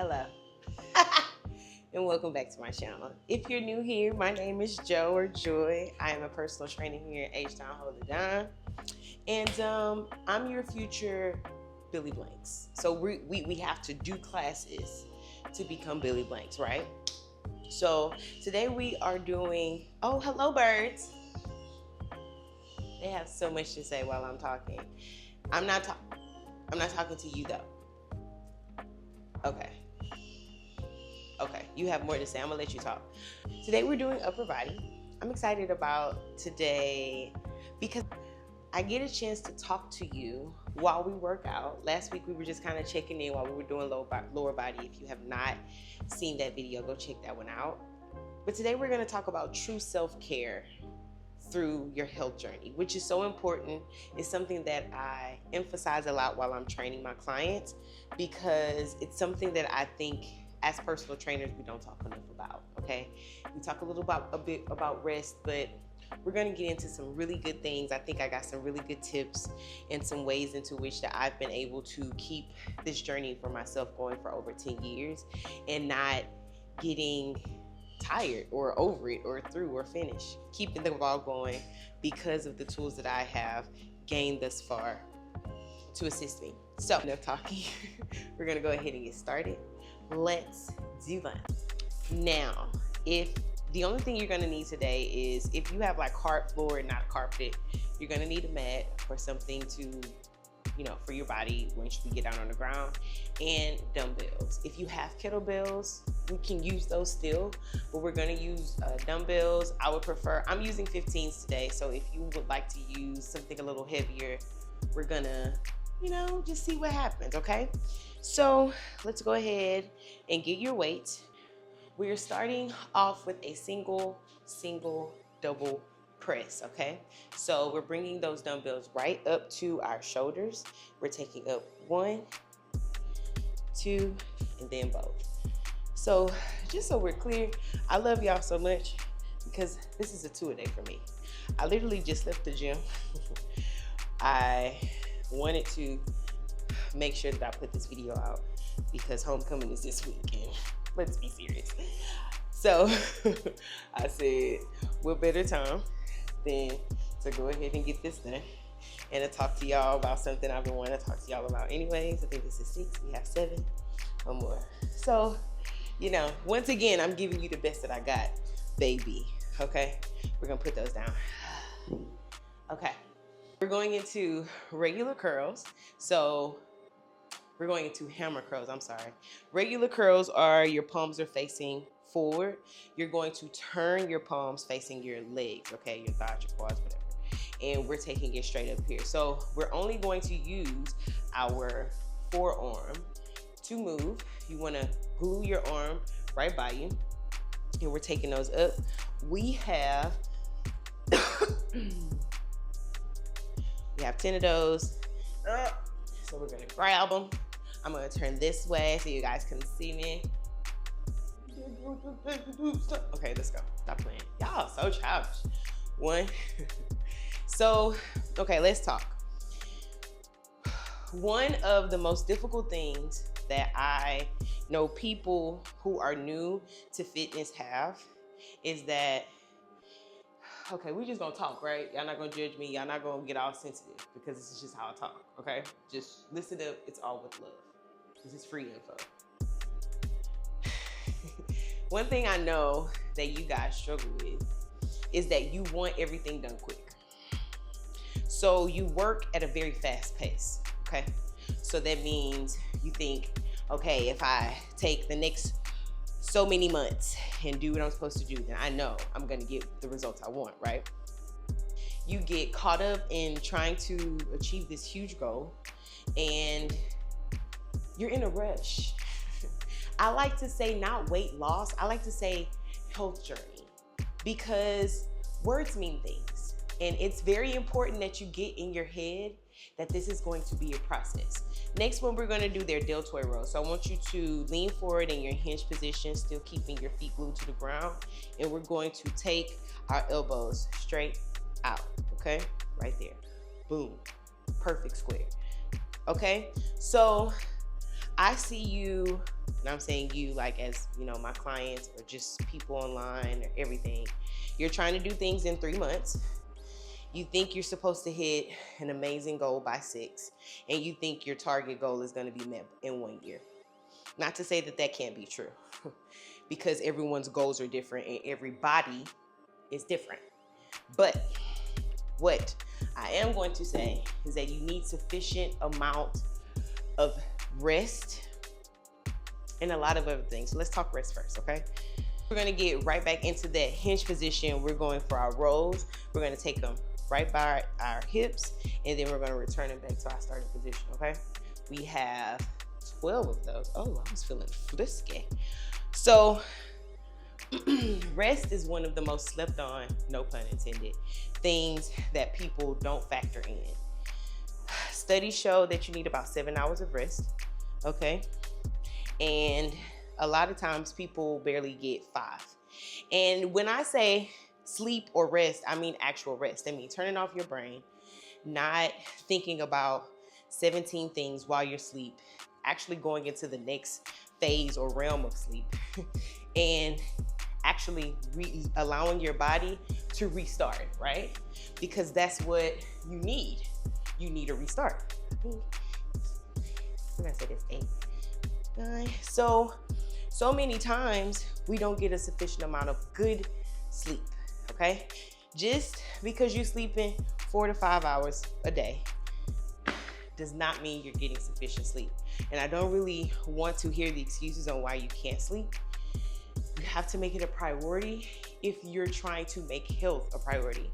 Hello. And welcome back to my channel. If you're new here, my name is Jo or Joy. I am a personal trainer here at H-Town Hold It Down. And I'm your future Billy Blanks. So we have to do classes to become Billy Blanks, right? So today we are doing, oh, hello birds. They have so much to say while I'm talking. I'm not talking to you though. Okay, you have more to say. I'm gonna let you talk. Today we're doing upper body. I'm excited about today because I get a chance to talk to you while we work out. Last week we were just kind of checking in while we were doing lower body. If you have not seen that video, go check that one out. But today we're gonna talk about true self-care through your health journey, which is so important. It's something that I emphasize a lot while I'm training my clients because it's something that I think as personal trainers we don't talk enough about. Okay, we talk a bit about rest, but we're going to get into some really good things. I think I got some really good tips and some ways into which that I've been able to keep this journey for myself going for over 10 years and not getting tired or over it or through or finished, keeping the ball going because of the tools that I have gained thus far to assist me. So enough talking. We're gonna go ahead and get started. Let's do that. Now, if the only thing you're gonna need today is if you have like hard floor and not carpeted, you're gonna need a mat or something to, for your body once you get down on the ground, and dumbbells. If you have kettlebells, we can use those still, but we're gonna use dumbbells. I would prefer, I'm using 15s today, so if you would like to use something a little heavier, we're gonna, just see what happens, okay? So let's go ahead and get your weight. We're starting off with a single, double press, okay? So we're bringing those dumbbells right up to our shoulders. We're taking up 1, 2, and then both. So just so we're clear, I love y'all so much because this is a 2-a-day for me. I literally just left the gym. I wanted to make sure that I put this video out because homecoming is this weekend. Let's be serious. So I said, what better time than to go ahead and get this done and to talk to y'all about something I've been wanting to talk to y'all about anyways. I think this is 6, we have 7 or more. So, once again, I'm giving you the best that I got, baby, okay? We're gonna put those down. Okay, we're going into regular curls. So we're going into hammer curls, I'm sorry. Regular curls are your palms are facing forward. You're going to turn your palms facing your legs, okay? Your thighs, your quads, whatever. And we're taking it straight up here. So we're only going to use our forearm to move. You wanna glue your arm right by you. And we're taking those up. We have, we have 10 of those. So we're gonna grab them. I'm gonna turn this way so you guys can see me. Okay, let's go. Stop playing. Y'all so childish. 1. So, okay, let's talk. One of the most difficult things that I know people who are new to fitness have is that, okay, we just gonna talk, right? Y'all not gonna judge me. Y'all not gonna get all sensitive because this is just how I talk, okay? Just listen up. It's all with love. This is free info. One thing I know that you guys struggle with is that you want everything done quick. So you work at a very fast pace, okay? So that means you think, okay, if I take the next so many months and do what I'm supposed to do, then I know I'm gonna get the results I want, right? You get caught up in trying to achieve this huge goal and you're in a rush. I like to say not weight loss, I like to say health journey because words mean things. And it's very important that you get in your head that this is going to be a process. Next one, we're gonna do their deltoid rows. So I want you to lean forward in your hinge position, still keeping your feet glued to the ground. And we're going to take our elbows straight out, okay? Right there, boom, perfect square. Okay, so I see you and I'm saying you like as, you know, my clients or just people online or everything, you're trying to do things in 3 months. You think you're supposed to hit an amazing goal by 6, and you think your target goal is going to be met in 1 year. Not to say that that can't be true, because everyone's goals are different and everybody is different. But what I am going to say is that you need sufficient amount of rest and a lot of other things. So let's talk rest first, okay? We're gonna get right back into that hinge position. We're going for our rolls. We're gonna take them right by our hips, and then we're gonna return them back to our starting position, okay? We have 12 of those. Oh, I was feeling frisky. So rest is one of the most slept on, no pun intended, things that people don't factor in. Studies show that you need about 7 hours of rest, okay? And a lot of times people barely get 5. And when I say sleep or rest, I mean actual rest. I mean turning off your brain, not thinking about 17 things while you're asleep, actually going into the next phase or realm of sleep, and actually allowing your body to restart, right? Because that's what you need. You need a restart. I'm gonna say this 8, 9. So many times we don't get a sufficient amount of good sleep, okay? Just because you're sleeping 4 to 5 hours a day does not mean you're getting sufficient sleep. And I don't really want to hear the excuses on why you can't sleep. You have to make it a priority if you're trying to make health a priority.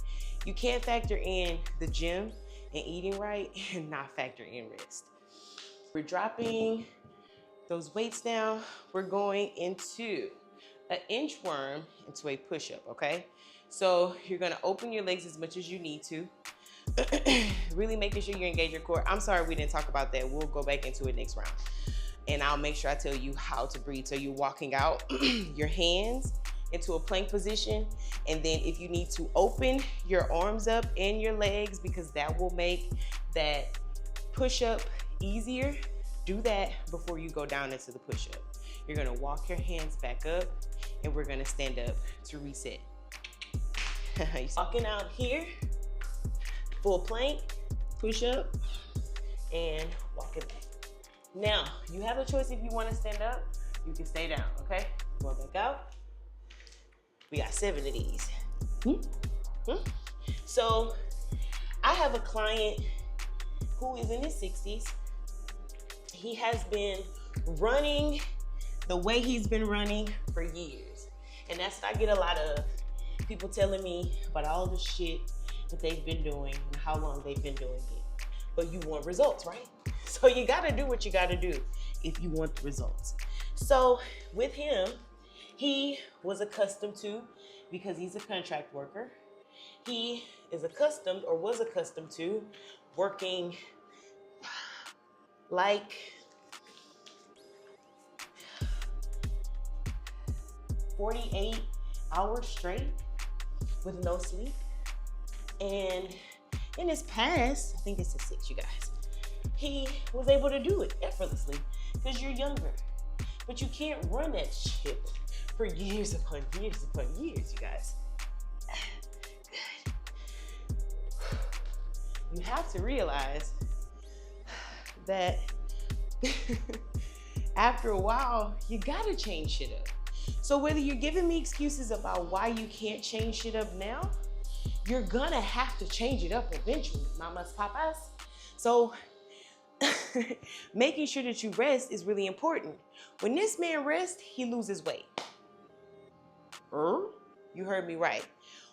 You can't factor in the gym and eating right and not factor in rest. We're dropping those weights down. We're going into an inchworm into a push-up, okay? So you're gonna open your legs as much as you need to. Really making sure you engage your core. I'm sorry we didn't talk about that. We'll go back into it next round. And I'll make sure I tell you how to breathe. So you're walking out your hands into a plank position. And then if you need to open your arms up and your legs, because that will make that push-up easier, do that before you go down into the push-up. You're gonna walk your hands back up, and we're gonna stand up to reset. You're walking out here, full plank, push-up, and walking back. Now, you have a choice if you wanna stand up, you can stay down, okay? Going back out. We got 7 of these. So, I have a client who is in his 60s. He has been running the way he's been running for years. And that's what I get a lot of people telling me about all the shit that they've been doing and how long they've been doing it. But you want results, right? So you gotta do what you gotta do if you want the results. So with him, he was accustomed to, because he's a contract worker, he is accustomed or was accustomed to working like 48 hours straight with no sleep. And in his past, I think it's a 6, you guys, he was able to do it effortlessly because you're younger. But you can't run that shit for years upon years upon years, you guys. Good. You have to realize that after a while, you gotta change shit up. So whether you're giving me excuses about why you can't change shit up now, you're gonna have to change it up eventually, mamas, papas. So making sure that you rest is really important. When this man rests, he loses weight. You heard me right.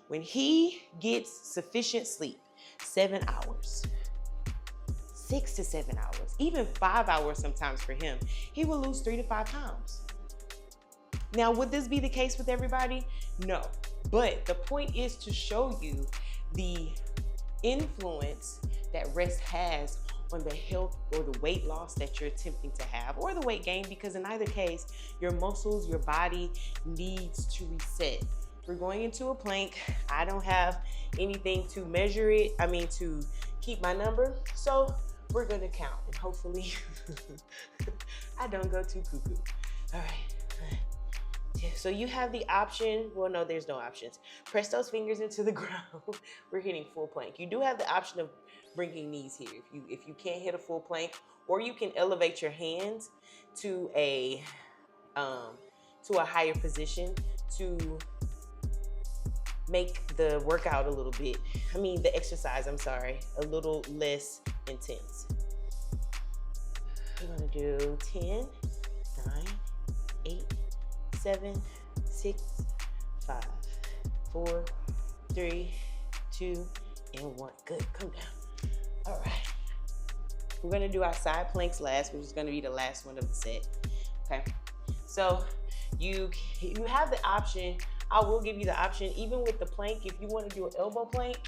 When he gets sufficient sleep, 7 hours, 6 to 7 hours, even 5 hours sometimes for him, he will lose 3 to 5 pounds. Now, would this be the case with everybody? No. But the point is to show you the influence that rest has on the health or the weight loss that you're attempting to have, or the weight gain, because in either case, your muscles, your body needs to reset. We're going into a plank. I don't have anything to measure it, to keep my number. So we're gonna count, and hopefully I don't go too cuckoo. All right. So you have the option, well, no, there's no options. Press those fingers into the ground. We're hitting full plank. You do have the option of bringing knees here. If you can't hit a full plank, or you can elevate your hands to a higher position to make the workout a little bit, the exercise, a little less intense. We're gonna do 10, 9, 8, 7, 6, 5, 4, 3, 2, and 1. Good, come down. All right. We're gonna do our side planks last, which is gonna be the last one of the set, okay? So you have the option, I will give you the option, even with the plank, if you wanna do an elbow plank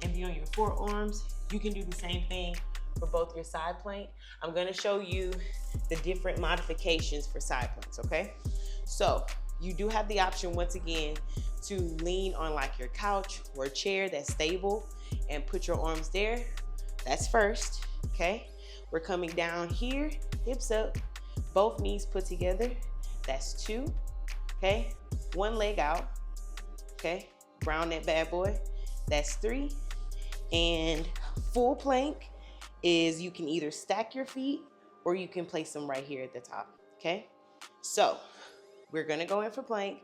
and be on your forearms, you can do the same thing for both your side plank. I'm gonna show you the different modifications for side planks, okay? So you do have the option, once again, to lean on like your couch or a chair that's stable and put your arms there. That's first, okay? We're coming down here, hips up, both knees put together. That's 2, okay? 1 leg out, okay? Round that bad boy. That's 3. And full plank is you can either stack your feet or you can place them right here at the top, okay? So we're gonna go in for plank.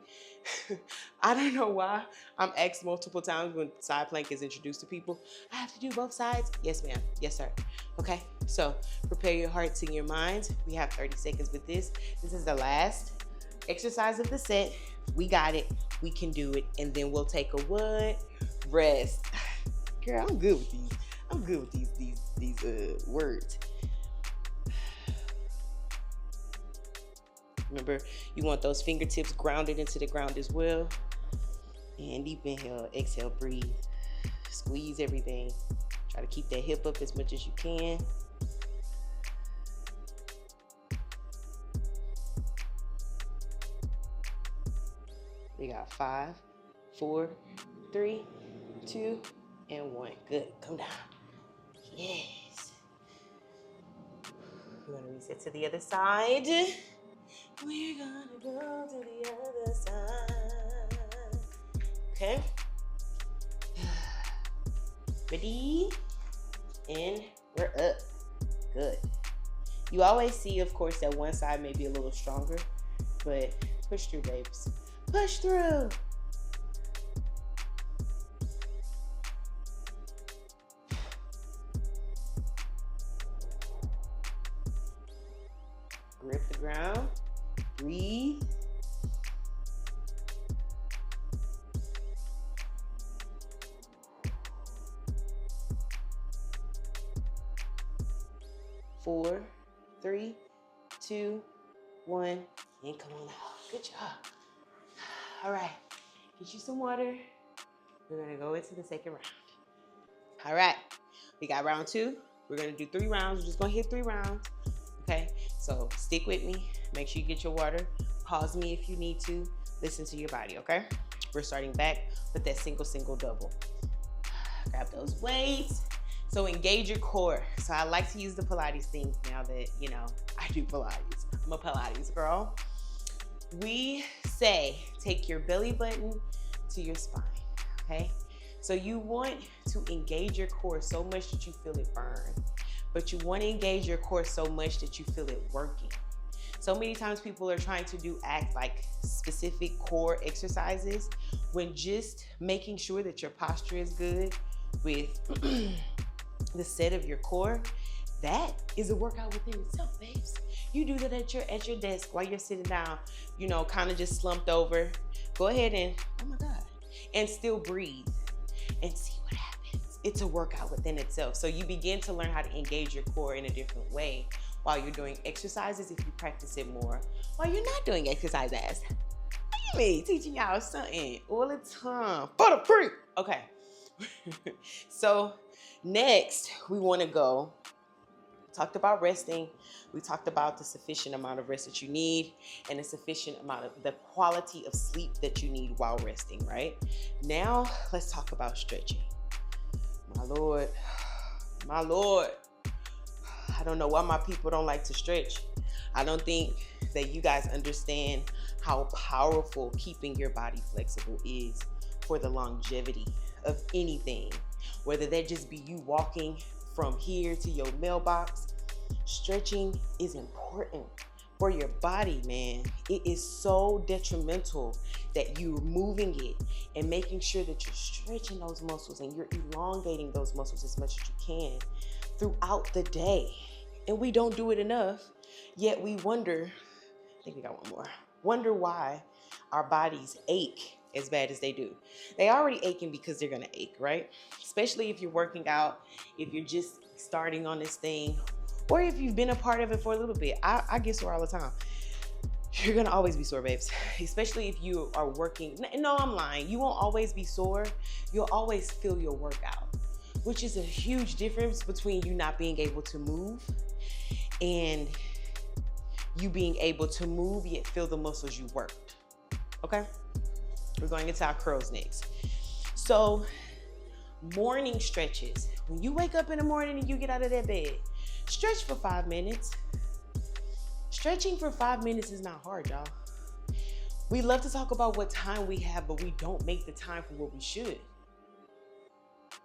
I don't know why I'm asked multiple times when side plank is introduced to people, I have to do both sides? Yes, ma'am. Yes, sir. Okay, so prepare your hearts and your minds. We have 30 seconds with this. This is the last exercise of the set. We got it. We can do it. And then we'll take a what? Rest. Girl, I'm good with these. I'm good with these words. Remember, you want those fingertips grounded into the ground as well. And deep inhale, exhale, breathe. Squeeze everything. Try to keep that hip up as much as you can. We got 5, 4, 3, 2, and 1. Good. Come down. Yes. We're going to reset to the other side. We're gonna go to the other side. Okay. Ready? And we're up. Good. You always see, of course, that one side may be a little stronger, but push through, babes. Push through. Grip the ground. Breathe. Four, 3, 2, 1, and come on out. Good job. All right, get you some water. We're gonna go into the second round. All right, we got round 2. We're gonna do 3 rounds. We're just gonna hit 3 rounds. Okay, so stick with me. Make sure you get your water. Pause me if you need to. Listen to your body, okay? We're starting back with that single, double. Grab those weights. So engage your core. So I like to use the Pilates things now that, I do Pilates. I'm a Pilates girl. We say take your belly button to your spine, okay? So you want to engage your core so much that you feel it burn. But you want to engage your core so much that you feel it working. So many times people are trying to act like specific core exercises when just making sure that your posture is good with the set of your core, that is a workout within itself, babes. You do that at your desk while you're sitting down, kind of just slumped over. Go ahead and, oh my God, and still breathe and see what happens. It's a workout within itself. So you begin to learn how to engage your core in a different way while you're doing exercises if you practice it more. While you're not doing exercises, really teaching y'all something all the time for the free. Okay. So next we want to go. We talked about resting. We talked about the sufficient amount of rest that you need and the sufficient amount of the quality of sleep that you need while resting, right? Now let's talk about stretching. My Lord. I don't know why my people don't like to stretch. I don't think that you guys understand how powerful keeping your body flexible is for the longevity of anything. Whether that just be you walking from here to your mailbox, stretching is important for your body, man. It is so detrimental that you're moving it and making sure that you're stretching those muscles and you're elongating those muscles as much as you can throughout the day. And we don't do it enough, yet we wonder, I think we got one more, wonder why our bodies ache as bad as they do. They already aching because they're gonna ache, right? Especially if you're working out, if you're just starting on this thing, or if you've been a part of it for a little bit. I get sore all the time. You're gonna always be sore, babes. Especially if you are working. No, I'm lying. You won't always be sore. You'll always feel your workout, which is a huge difference between you not being able to move and you being able to move yet feel the muscles you worked. Okay? We're going into our curls next. So, morning stretches. When you wake up in the morning and you get out of that bed, stretch for 5 minutes. Stretching for 5 minutes is not hard, y'all. We love to talk about what time we have, but we don't make the time for what we should.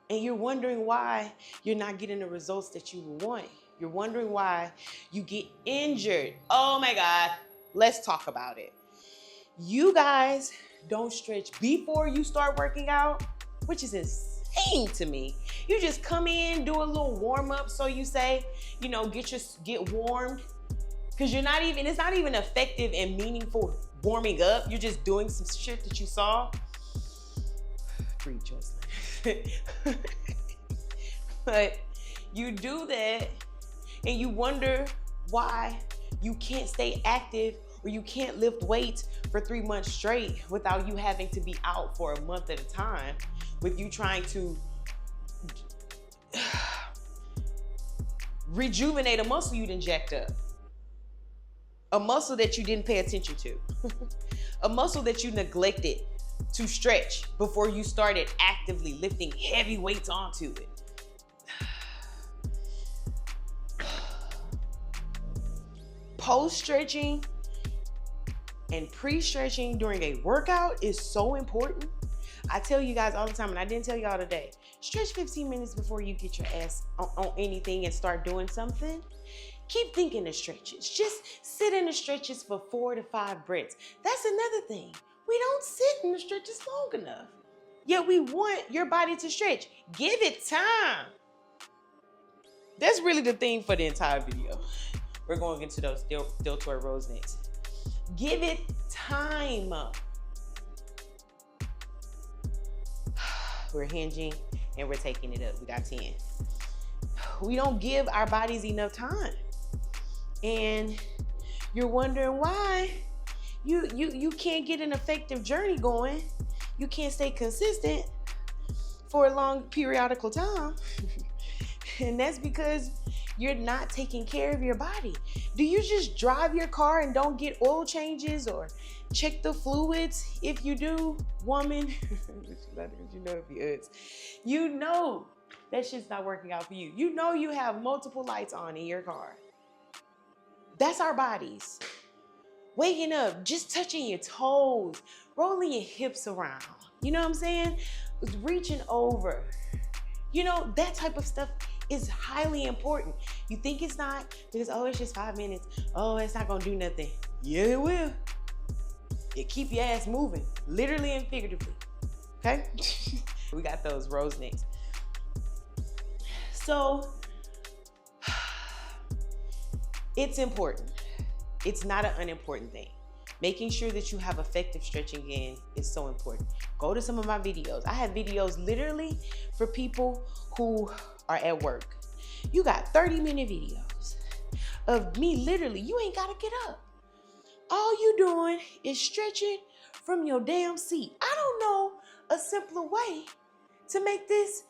And you're wondering why you're not getting the results that you want. You're wondering why you get injured. Oh my God, let's talk about it. You guys don't stretch before you start working out, which is insane to me. You just come in, do a little warm up, so you say, you know, get warmed, because it's not even effective and meaningful warming up. You're just doing some shit that you saw. Breathe, Jocelyn. But you do that and you wonder why you can't stay active or you can't lift weights for 3 months straight without you having to be out for a month at a time, with you trying to rejuvenate a muscle you done jacked up. A muscle that you didn't pay attention to. A muscle that you neglected to stretch before you started actively lifting heavy weights onto it. Post-stretching and pre-stretching during a workout is so important. I tell you guys all the time, and I didn't tell y'all today, stretch 15 minutes before you get your ass on anything and start doing something. Keep thinking the stretches. Just sit in the stretches for 4 to 5 breaths. That's another thing. We don't sit in the stretches long enough. Yet we want your body to stretch. Give it time. That's really the theme for the entire video. We're going into those deltoid rows next. Give it time. We're hinging and we're taking it up. We got 10. We don't give our bodies enough time. And you're wondering why you can't get an effective journey going. You can't stay consistent for a long periodical time. And that's because you're not taking care of your body. Do you just drive your car and don't get oil changes or check the fluids? If you do, woman, you know if you is, you know that shit's not working out for you. You know you have multiple lights on in your car. That's our bodies. Waking up, just touching your toes, rolling your hips around. You know what I'm saying? Reaching over. You know, that type of stuff is highly important. You think it's not because, oh, it's just 5 minutes. Oh, it's not gonna do nothing. Yeah, it will. It keep your ass moving, literally and figuratively, okay? We got those rows next. So, it's important. It's not an unimportant thing. Making sure that you have effective stretching in is so important. Go to some of my videos. I have videos literally for people who are at work. You got 30-minute videos of me literally, you ain't gotta get up. All you doing is stretching from your damn seat. I don't know a simpler way to make this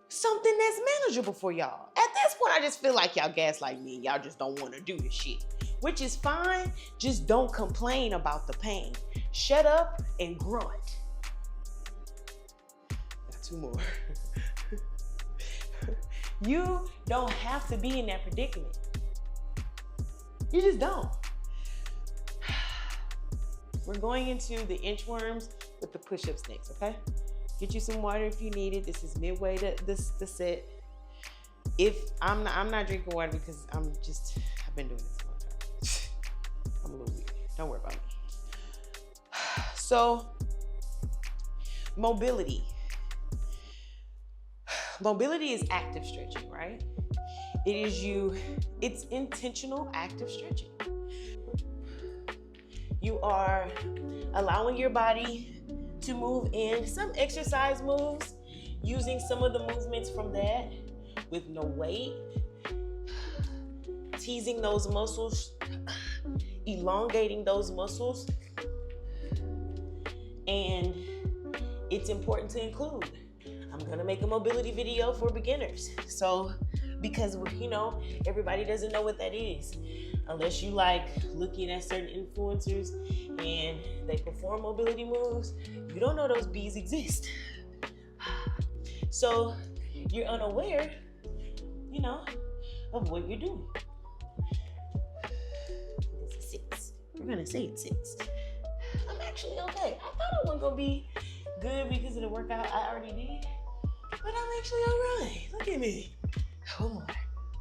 something that's manageable for y'all. At this point, I just feel like y'all gaslight me and y'all just don't want to do this shit, which is fine. Just don't complain about the pain. Shut up and grunt. Got 2 more. You don't have to be in that predicament. You just don't. We're going into the inchworms with the push-ups next, okay? Get you some water if you need it. This is midway to the set. If I'm not drinking water because I've been doing this a long time. I'm a little weird. Don't worry about me. So, mobility. Mobility is active stretching, right? It's intentional active stretching. You are allowing your body to move in some exercise moves, using some of the movements from that with no weight, teasing those muscles, elongating those muscles. And it's important to include. I'm gonna make a mobility video for beginners. So, because everybody doesn't know what that is. Unless you like looking at certain influencers and they perform mobility moves, you don't know those bees exist. So you're unaware, of what you're doing. This is 6. We're gonna say it's 6. I'm actually okay. I thought I wasn't gonna be good because of the workout I already did, but I'm actually all right. Look at me. One more.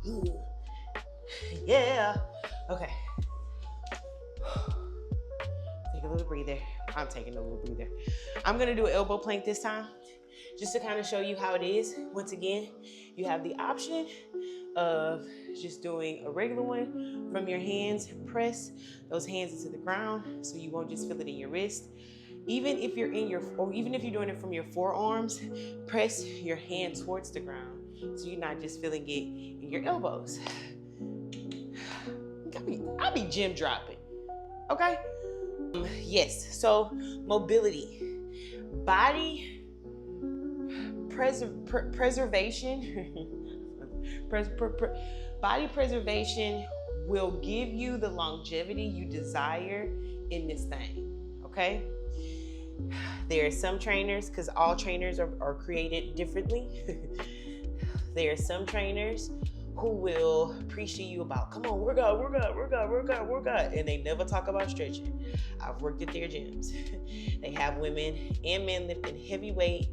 Ooh. Yeah. Okay. Take a little breather. I'm taking a little breather. I'm gonna do an elbow plank this time, just to kind of show you how it is. Once again, you have the option of just doing a regular one from your hands. Press those hands into the ground so you won't just feel it in your wrist. Even if you're doing it from your forearms, press your hand towards the ground so you're not just feeling it in your elbows. I'll be gym dropping, okay? Yes, so mobility, body preservation, body preservation will give you the longevity you desire in this thing, okay? There are some trainers, because all trainers are created differently. There are some trainers who will preach to you about, come on, work out, and they never talk about stretching. I've worked at their gyms. They have women and men lifting heavy weight.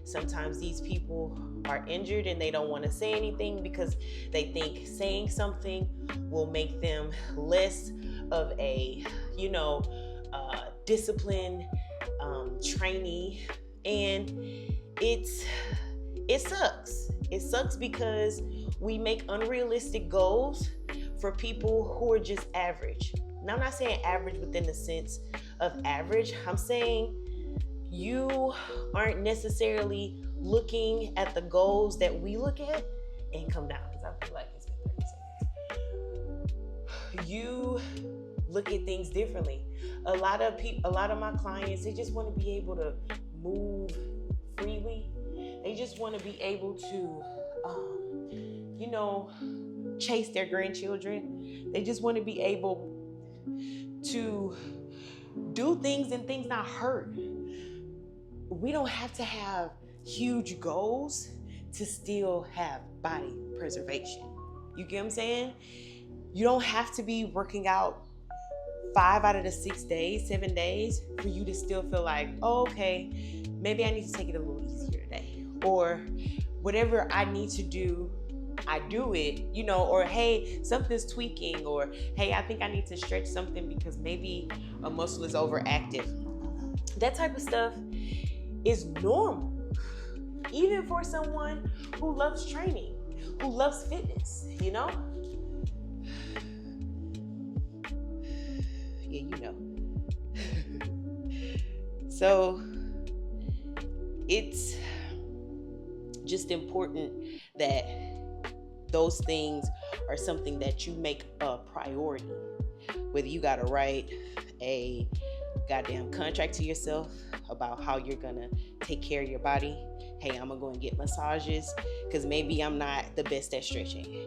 Sometimes these people are injured and they don't want to say anything because they think saying something will make them less of a, disciplined trainee. And it sucks. It sucks because we make unrealistic goals for people who are just average. Now, I'm not saying average within the sense of average. I'm saying you aren't necessarily looking at the goals that we look at and come down, because I feel like it's been 30 seconds. You look at things differently. A lot of my clients, they just want to be able to move freely. They just want to be able to, chase their grandchildren. They just want to be able to do things and things not hurt. We don't have to have huge goals to still have body preservation. You get what I'm saying? You don't have to be working out 5 out of the 6 days, 7 days for you to still feel like, oh, okay, maybe I need to take it a little easier today. Or whatever I need to do, I do it, or hey, something's tweaking, or hey, I think I need to stretch something because maybe a muscle is overactive. That type of stuff is normal, even for someone who loves training, who loves fitness, Yeah, So it's just important that those things are something that you make a priority. Whether you gotta write a goddamn contract to yourself about how you're gonna take care of your body. Hey, I'm gonna go and get massages because maybe I'm not the best at stretching,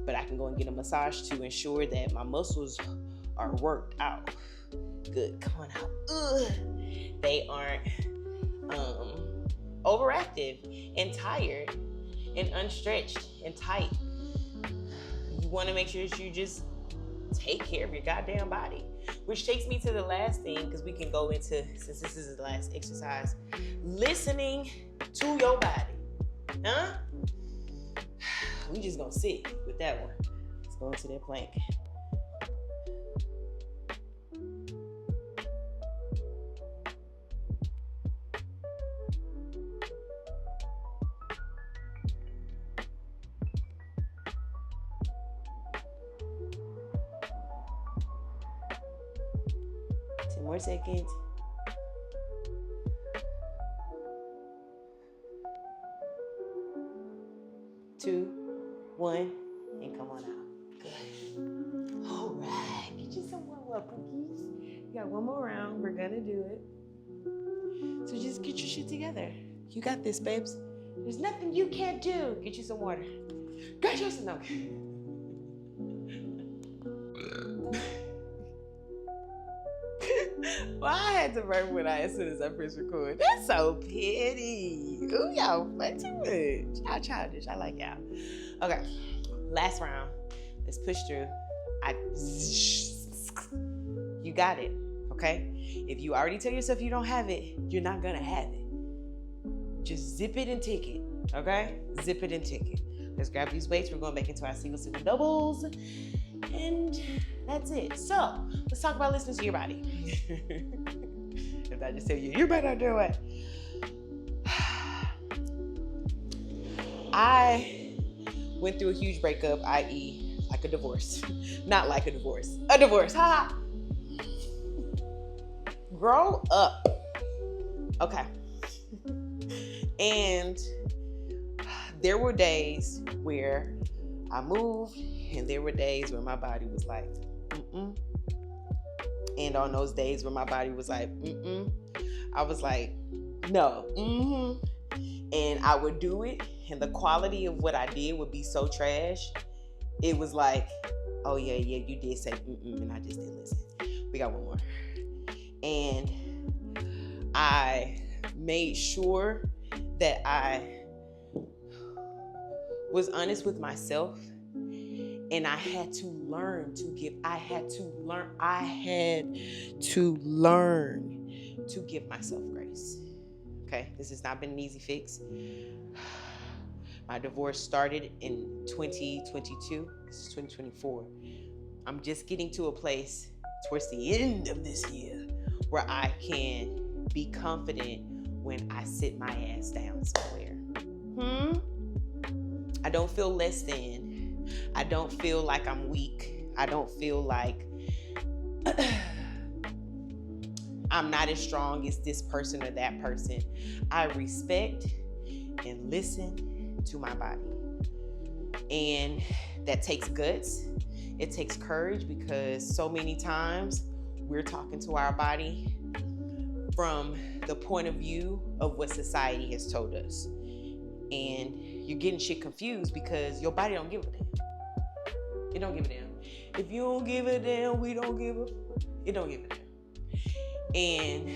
but I can go and get a massage to ensure that my muscles are worked out. Good, come on out. Ugh. They aren't overactive and tired and unstretched and tight. You want to make sure that you just take care of your goddamn body. Which takes me to the last thing, because we can go into, since this is the last exercise, listening to your body. Huh? We just gonna sit with that one. Let's go into that plank. More seconds. 2, 1, and come on out. Good. All right. Get you some more cookies. You got one more round. We're gonna do it. So just get your shit together. You got this, babes. There's nothing you can't do. Get you some water. Get you some milk. Well, I had to burp when as soon as I press record. That's so petty. Ooh, y'all play too much. Y'all childish. I like y'all. Okay, last round. Let's push through. You got it. Okay. If you already tell yourself you don't have it, you're not gonna have it. Just zip it and tick it. Okay. Zip it and tick it. Let's grab these weights. We're going back into our single doubles. And that's it. So let's talk about listening to your body. If I just tell you, you better do it. I went through a huge breakup, i.e. like a divorce. Not like a divorce. A divorce. Ha! Grow up. Okay. And there were days where I moved, and there were days where my body was like, And on those days where my body was like, I was like, no, And I would do it, and the quality of what I did would be so trash. It was like, oh yeah, you did say and I just didn't listen. We got one more. And I made sure that I was honest with myself, and I had to learn to give myself grace. Okay, this has not been an easy fix. My divorce started in 2022. This is 2024. I'm just getting to a place towards the end of this year where I can be confident when I sit my ass down somewhere. I don't feel less than. I don't feel like I'm weak. I don't feel like I'm not as strong as this person or that person. I respect and listen to my body. And that takes guts. It takes courage, because so many times we're talking to our body from the point of view of what society has told us. And you're getting shit confused because your body don't give a damn. It don't give a damn. If you don't give a damn, we don't give a. It don't give a damn. And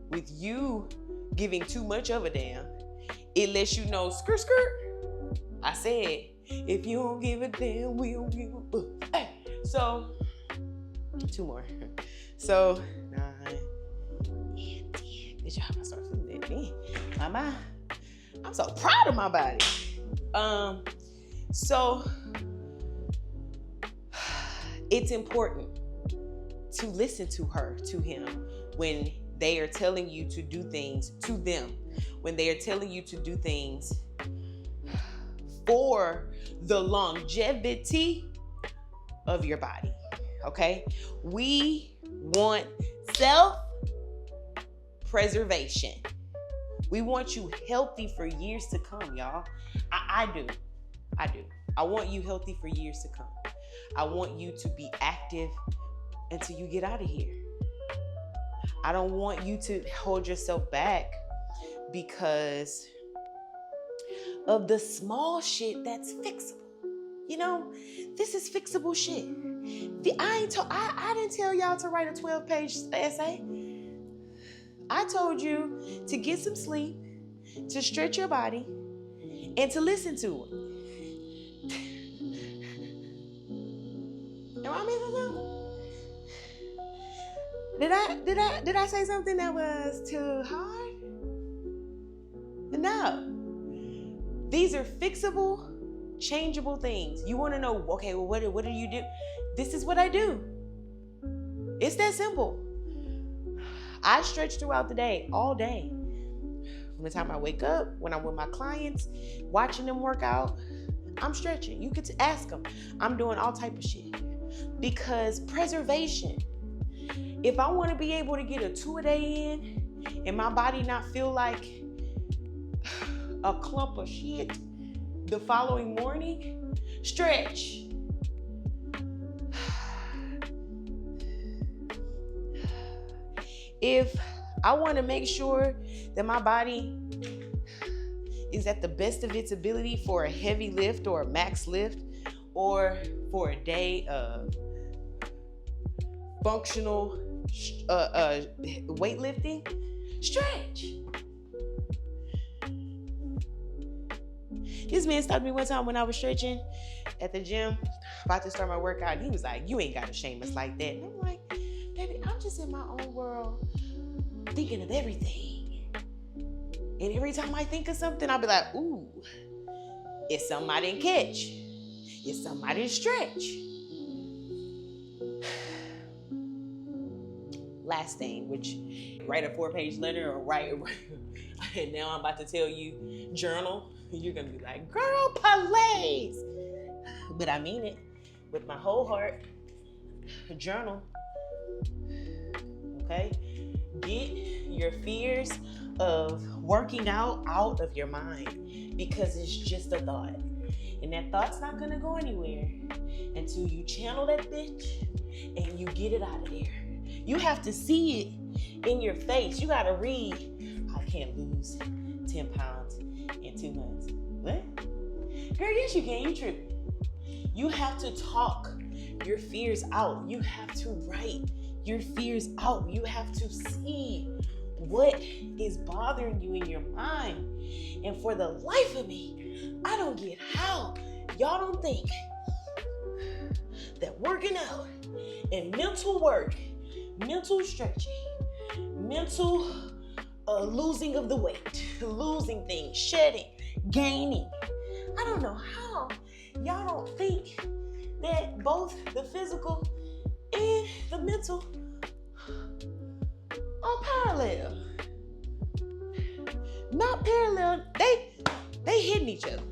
with you giving too much of a damn, it lets you know, skirt, skirt. I said, if you don't give a damn, we don't give a fuck. Hey. So, 2 more. So, 9 and 10. Good job. I start feeling that thing. Mama, I'm so proud of my body. So it's important to listen to her, to him, when they are telling you to do things, to them, when they are telling you to do things for the longevity of your body. Okay? We want self-preservation. We want you healthy for years to come, y'all. I do. I want you healthy for years to come. I want you to be active until you get out of here. I don't want you to hold yourself back because of the small shit that's fixable. You know, this is fixable shit. I didn't tell y'all to write a 12-page essay. I told you to get some sleep, to stretch your body, and to listen to it. Am I missing something? Did I say something that was too hard? No. These are fixable, changeable things. You want to know, okay, well, what do you do? This is what I do. It's that simple. I stretch throughout the day, all day. From the time I wake up, when I'm with my clients, watching them work out, I'm stretching. You could ask them. I'm doing all type of shit. Because preservation. If I want to be able to get a 2 a day in and my body not feel like a clump of shit the following morning, stretch. If I want to make sure that my body is at the best of its ability for a heavy lift or a max lift, or for a day of functional weightlifting, stretch. This man stopped me one time when I was stretching at the gym, about to start my workout, and he was like, "You ain't got to shame us like that." And I'm like, "Baby, I'm just in my own world thinking of everything. And every time I think of something, I'll be like, ooh, it's something I didn't catch. It's something I didn't stretch." Last thing, which write a 4-page letter or write, and now I'm about to tell you, journal. You're going to be like, girl, please. But I mean it with my whole heart. Journal. Okay? Get your fears of working out of your mind, because it's just a thought. And that thought's not going to go anywhere until you channel that bitch and you get it out of there. You have to see it in your face. You got to read, "I can't lose 10 pounds in 2 months." What? Girl, yes you can. You tripping. You have to talk your fears out. You have to write your fears out. You have to see what is bothering you in your mind. And for the life of me, I don't get how y'all don't think that working out and mental work, mental stretching, mental losing of the weight, losing things, shedding, gaining. I don't know how y'all don't think that both the physical and the mental are parallel. Not parallel, they hitting each other.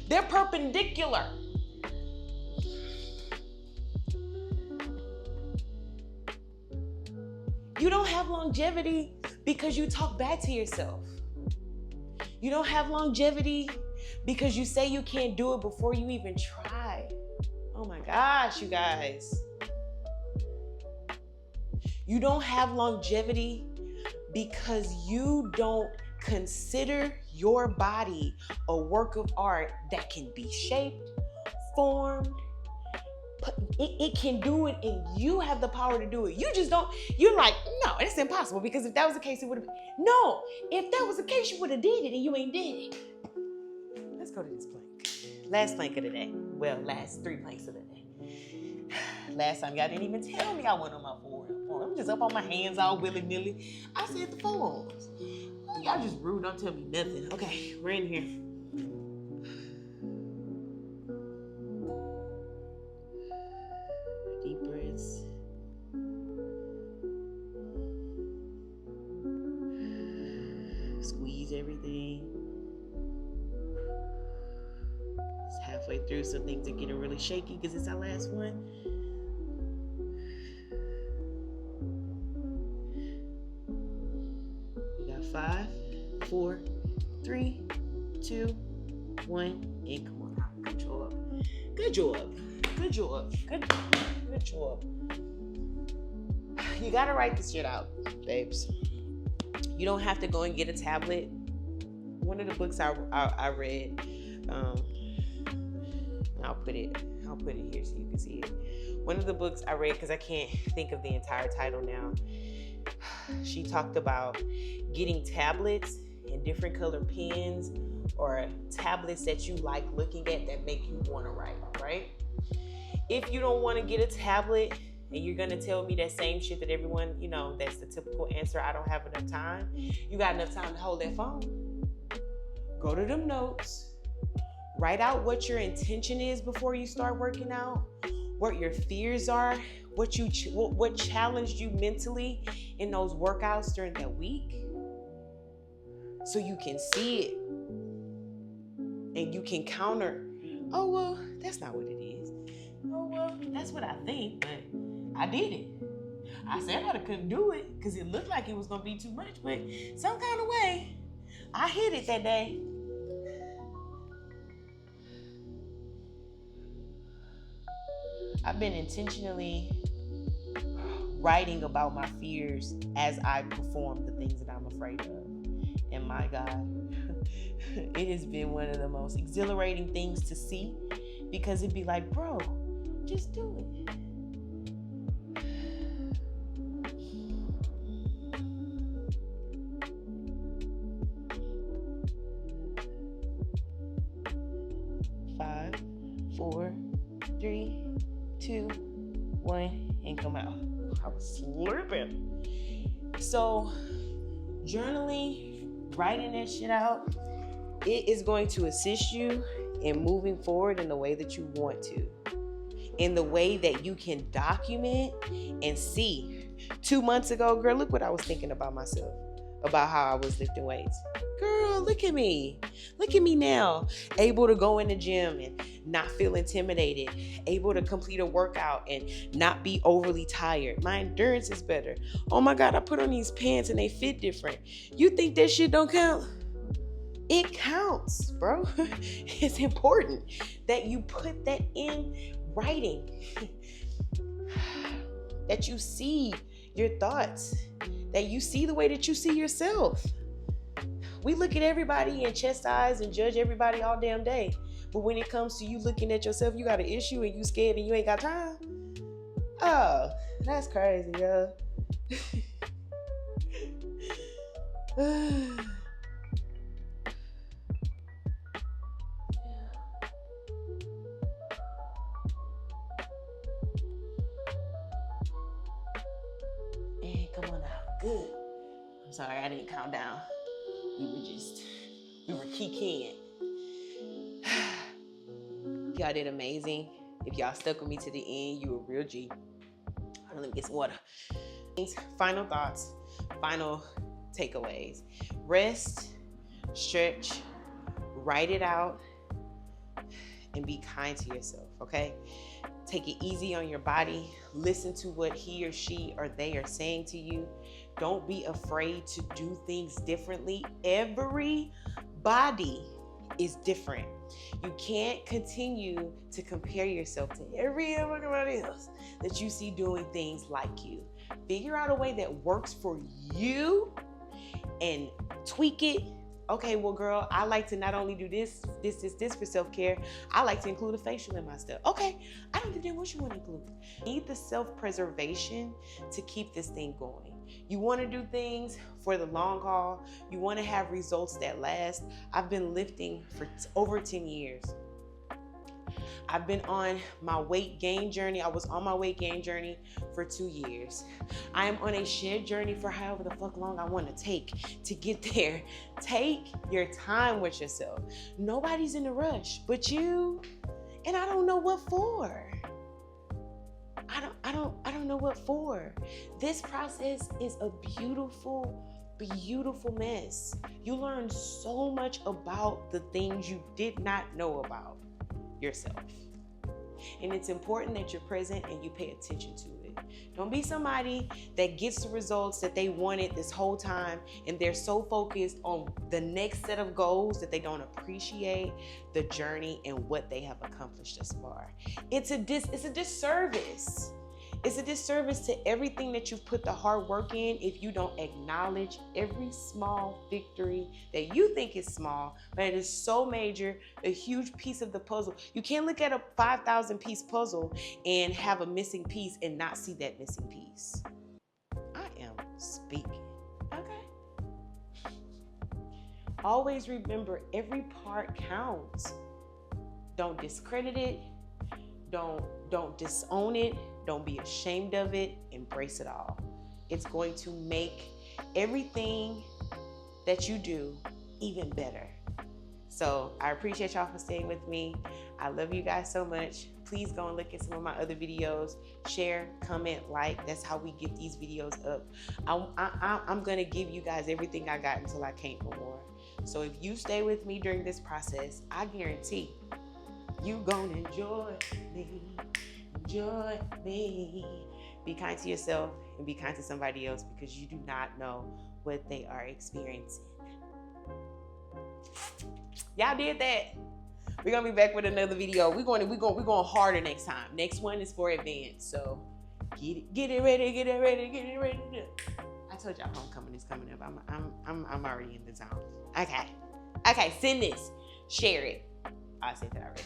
They're perpendicular. You don't have longevity because you talk bad to yourself. You don't have longevity because you say you can't do it before you even try. Oh my gosh, you guys. You don't have longevity because you don't consider your body a work of art that can be shaped, formed. It can do it, and you have the power to do it. You just don't. You're like, no, it's impossible, because if that was the case, it would have been. No, if that was the case, you would have did it, and you ain't did it. Let's go to this plank. Last plank of the day. Well, last 3 planks of the day. Last time y'all didn't even tell me I went on my forearm. I'm just up on my hands all willy-nilly. I said the forearms. Y'all just rude. Don't tell me nothing. Okay, we're in here. Deep breaths. Squeeze everything. It's halfway through, so things are getting really shaky because it's our last one. We got 5, 4, 3, 2, 1, and come on out. Good job. Good job. Good job. Good job. You gotta write this shit out, babes. You don't have to go and get a tablet. One of the books I read, I'll put it here so you can see it. One of the books I read, because I can't think of the entire title now, she talked about getting tablets and different color pens, or tablets that you like looking at that make you want to write, right? If you don't want to get a tablet and you're gonna tell me that same shit that everyone, that's the typical answer, I don't have enough time. You got enough time to hold that phone. Go to them notes. Write out what your intention is before you start working out, what your fears are, what challenged you mentally in those workouts during that week, so you can see it and you can counter. Oh, well, that's not what it is. Oh, well, that's what I think, but I did it. I said I couldn't do it because it looked like it was going to be too much, but some kind of way, I hit it that day. I've been intentionally writing about my fears as I perform the things that I'm afraid of. And my God, it has been one of the most exhilarating things to see, because it'd be like, bro, just do it. Five, 4, 3, 2, 1, and come out. I was slurping. So, journaling, writing that shit out, it is going to assist you in moving forward in the way that you want to, in the way that you can document and see. 2 months ago, girl, look what I was thinking about myself, about how I was lifting weights. Girl, look at me. Look at me now, able to go in the gym and not feel intimidated, able to complete a workout and not be overly tired. My endurance is better. Oh my God, I put on these pants and they fit different. You think that shit don't count? It counts, bro. It's important that you put that in writing, that you see your thoughts, that you see the way that you see yourself. We look at everybody and chastise and judge everybody all damn day. But when it comes to you looking at yourself, you got an issue and you scared and you ain't got time. Oh, that's crazy, yo. And come on out. Good. I'm sorry, I didn't count down. We were kicking. Y'all did amazing. If y'all stuck with me to the end, you a real G. Hold on, let me get some water. Final thoughts, final takeaways. Rest, stretch, write it out, and be kind to yourself, okay? Take it easy on your body. Listen to what he or she or they are saying to you. Don't be afraid to do things differently. Every body is different. You can't continue to compare yourself to everybody else that you see doing things like you. Figure out a way that works for you and tweak it. Okay, well, girl, I like to not only do this for self-care, I like to include a facial in my stuff. Okay, I don't think what you want to include. You need the self-preservation to keep this thing going. You want to do things for the long haul. You want to have results that last. I've been lifting for over 10 years. I've been on my weight gain journey. I was on my weight gain journey for 2 years. I am on a shed journey for however the fuck long I want to take to get there. Take your time with yourself. Nobody's in a rush but you, and I don't know what for. I don't know what for. This process is a beautiful mess. You learn so much about the things you did not know about yourself. And it's important that you're present and you pay attention to it. Don't be somebody that gets the results that they wanted this whole time and they're so focused on the next set of goals that they don't appreciate the journey and what they have accomplished thus far. It's a disservice. It's a disservice to everything that you've put the hard work in if you don't acknowledge every small victory that you think is small, but it is so major, a huge piece of the puzzle. You can't look at a 5,000 piece puzzle and have a missing piece and not see that missing piece. I am speaking, okay? Always remember every part counts. Don't discredit it. Don't Don't disown it. Don't be ashamed of it. Embrace it all. It's going to make everything that you do even better. So I appreciate y'all for staying with me. I love you guys so much. Please go and look at some of my other videos. Share, comment, like. That's how we get these videos up. I'm going to give you guys everything I got until I can't no more. So if you stay with me during this process, I guarantee you gonna enjoy me. Enjoy me. Be kind to yourself and be kind to somebody else, because you do not know what they are experiencing. Y'all did that. We're gonna be back with another video. We're going harder next time. Next one is for advanced. So get it ready. I told y'all homecoming is coming up. I'm already in the zone. Okay, send this, share it. I said that already.